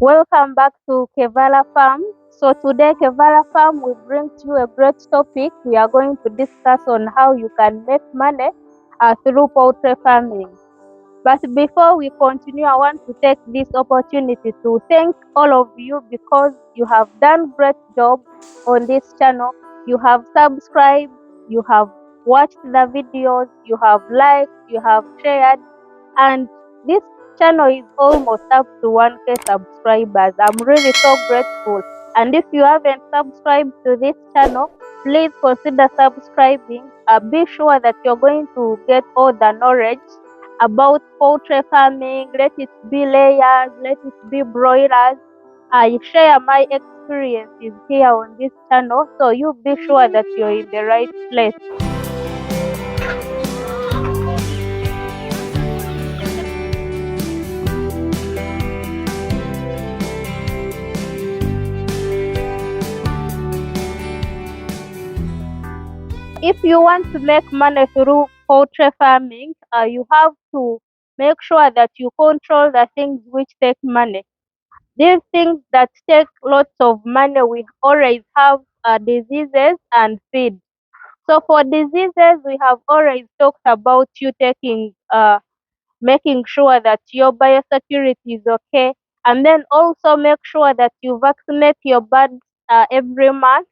Welcome back to Kevala Farm. So today Kevala Farm will bring to you a great topic. We are going to discuss on how you can make money through poultry farming. But before we continue, I want to take this opportunity to thank all of you because you have done great job on this channel. You have subscribed, you have watched the videos, you have liked, you have shared, and this channel is almost up to 1K subscribers. I'm really so grateful. And if you haven't subscribed to this channel, please consider subscribing. Be sure that you're going to get all the knowledge about poultry farming. Let it be layers, let it be broilers. I share my experiences here on this channel, so you be sure that you're in the right place. If you want to make money through poultry farming, you have to make sure that you control the things which take money. These things that take lots of money, we always have diseases and feed. So for diseases, we have always talked about you making sure that your biosecurity is okay, and then also make sure that you vaccinate your birds every month.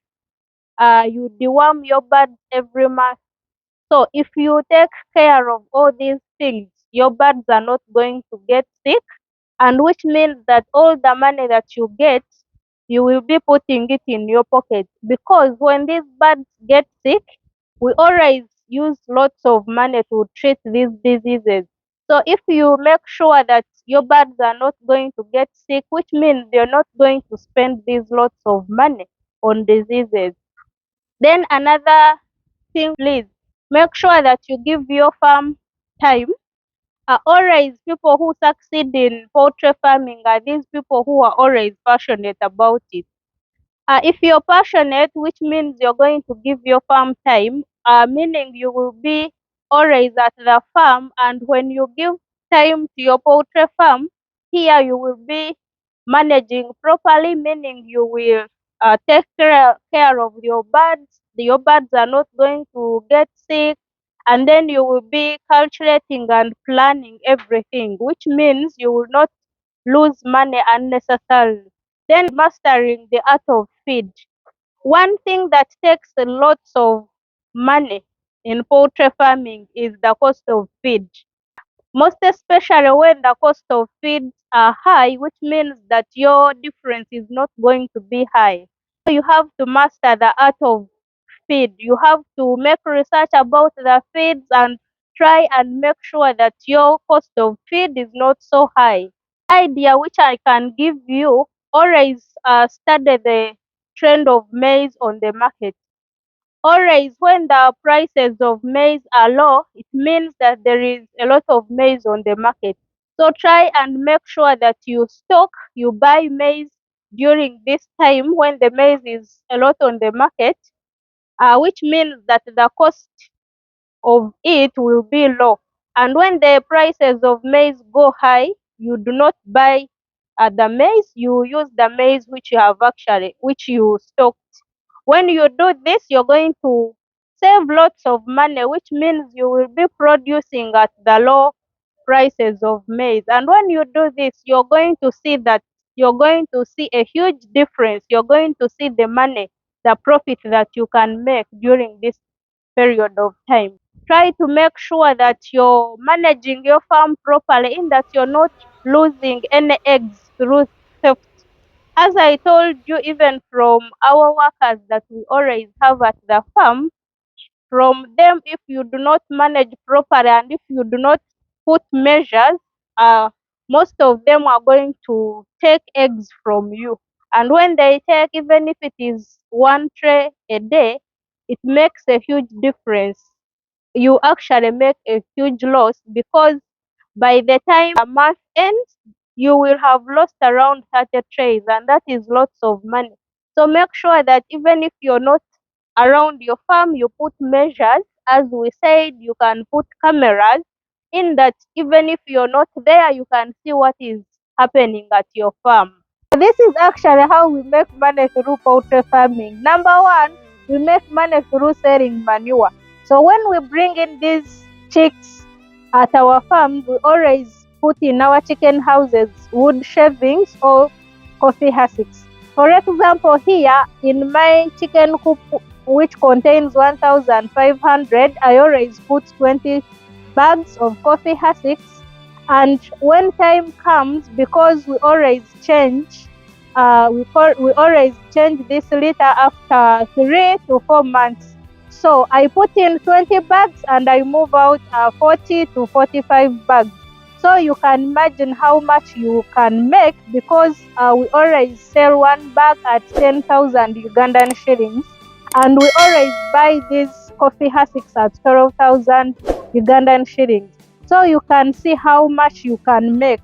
You deworm your birds every month. So if you take care of all these things, your birds are not going to get sick, and which means that all the money that you get, you will be putting it in your pocket. Because when these birds get sick, we always use lots of money to treat these diseases. So if you make sure that your birds are not going to get sick, which means they're not going to spend these lots of money on diseases. Then another thing, please make sure that you give your farm time. Always people who succeed in poultry farming are these people who are always passionate about it. If you're passionate, which means you're going to give your farm time, meaning you will be always at the farm, and when you give time to your poultry farm, here you will be managing properly, meaning you will take care of your birds. Your birds are not going to get sick, and then you will be calculating and planning everything, which means you will not lose money unnecessarily. Then mastering the art of feed. One thing that takes lots of money in poultry farming is the cost of feed. Most especially when the cost of feeds are high, which means that your difference is not going to be high. So you have to master the art of feed. You have to make research about the feeds and try and make sure that your cost of feed is not so high. Idea which I can give you, always study the trend of maize on the market. Always when the prices of maize are low, it means that there is a lot of maize on the market. So try and make sure that you buy maize during this time when the maize is a lot on the market, which means that the cost of it will be low. And when the prices of maize go high, you do not buy the maize, you use the maize which you stocked. When you do this, you're going to save lots of money, which means you will be producing at the low prices of maize. And when you do this, you're going to see a huge difference. You're going to see the money, the profit that you can make during this period of time. Try to make sure that you're managing your farm properly, in that you're not losing any eggs through theft. As I told you, even from our workers that we always have at the farm, from them, if you do not manage properly and if you do not put measures, uh, most of them are going to take eggs from you. And when they take, even if it is one tray a day, it makes a huge difference. You actually make a huge loss, because by the time a month ends, you will have lost around 30 trays, and that is lots of money. So make sure that even if you're not around your farm, you put measures. As we said, you can put cameras, in that even if you're not there, you can see what is happening at your farm. This is actually how we make money through poultry farming. Number one, we make money through selling manure. So when we bring in these chicks at our farm, we always put in our chicken houses wood shavings or coffee hussks. For example, here in my chicken coop, which contains 1,500, I always put 20 bags of coffee hussks. And when time comes, because we always change, we always change this litter after 3 to 4 months. So I put in 20 bags and I move out 40 to 45 bags. So you can imagine how much you can make, because we always sell one bag at 10,000 Ugandan shillings, and we always buy these coffee hussks at 12,000 Ugandan shillings. So you can see how much you can make.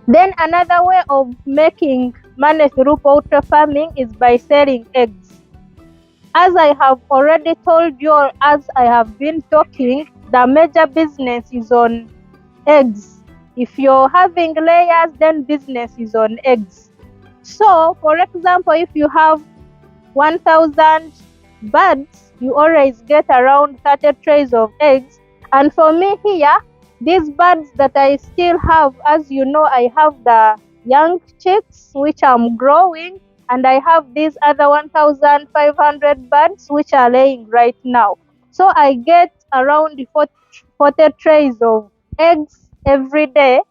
Then another way of making money through poultry farming is by selling eggs. As I have already told you, or as I have been talking, the major business is on eggs. If you're having layers, then business is on eggs. So, for example, if you have 1,000 birds, you always get around 30 trays of eggs. And for me here, these birds that I still have, as you know, I have the young chicks which I'm growing, and I have these other 1,500 birds which are laying right now. So I get around 40 trays of eggs every day.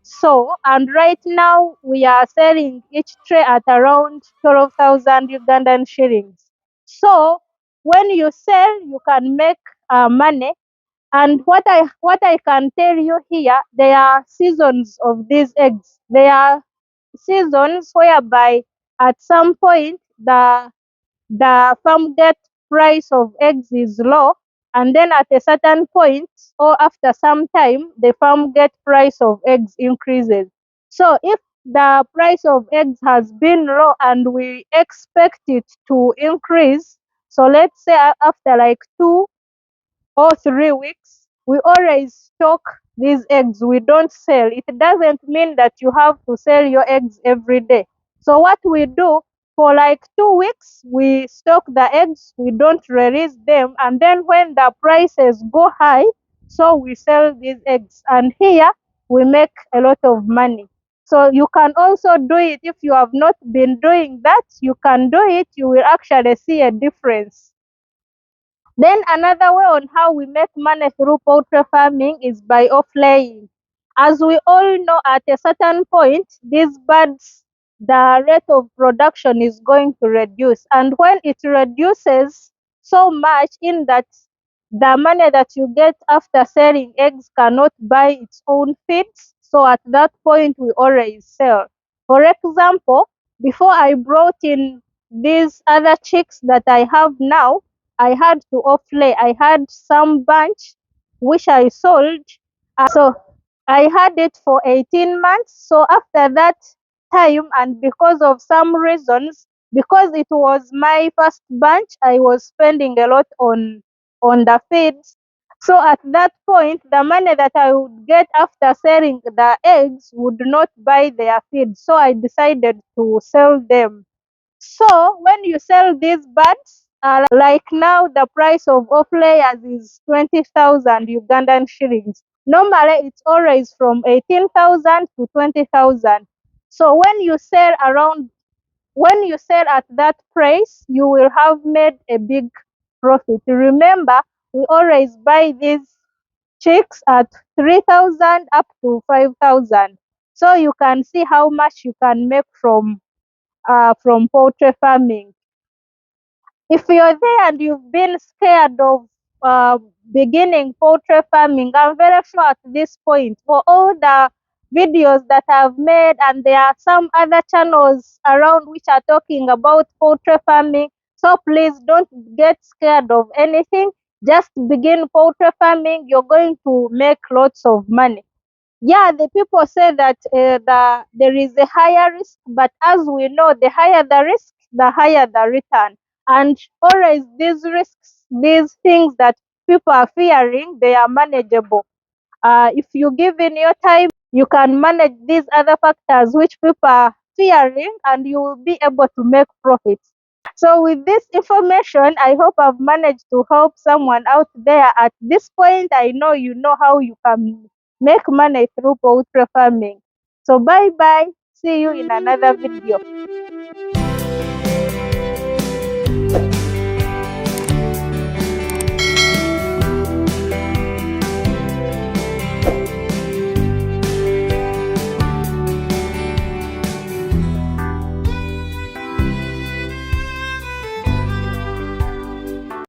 So, and right now we are selling each tray at around 12,000 Ugandan shillings. So, when you sell, you can make money. And what I can tell you here, there are seasons of these eggs. There are seasons whereby at some point the farm gate price of eggs is low, and then at a certain point or after some time the farm gate price of eggs increases. So if the price of eggs has been low and we expect it to increase, so let's say after like 2 or 3 weeks, we always stock these eggs. We don't sell. It doesn't mean that you have to sell your eggs every day. So what we do, for like 2 weeks, we stock the eggs, we don't release them, and then when the prices go high, so we sell these eggs. And here we make a lot of money. So you can also do it. If you have not been doing that, you can do it. You will actually see a difference. Then another way on how we make money through poultry farming is by off-laying. As we all know, at a certain point, these birds, the rate of production is going to reduce. And when it reduces so much in that the money that you get after selling eggs cannot buy its own feeds, so at that point we always sell. For example, before I brought in these other chicks that I have now, I had to off-lay. I had some bunch which I sold. So I had it for 18 months. So after that time, and because of some reasons, because it was my first bunch, I was spending a lot on the feeds. So at that point, the money that I would get after selling the eggs would not buy their feed. So I decided to sell them. So when you sell these birds, like now the price of off layers is 20,000 Ugandan shillings. Normally it's always from 18,000 to 20,000. So when you sell at that price, you will have made a big profit. Remember, we always buy these chicks at 3,000 up to 5,000. So you can see how much you can make from poultry farming. If you're there and you've been scared of uh, beginning poultry farming, I'm very sure at this point, for all the videos that I've made, and there are some other channels around which are talking about poultry farming, so please don't get scared of anything. Just begin poultry farming. You're going to make lots of money. Yeah, the people say that there is a higher risk, but as we know, the higher the risk, the higher the return. And always these risks, these things that people are fearing, they are manageable. If you give in your time, You can manage these other factors which people are fearing, and you will be able to make profits. So with this information, I hope I've managed to help someone out there. At this point, I know you know how you can make money through poultry farming. So bye bye. See you in another video.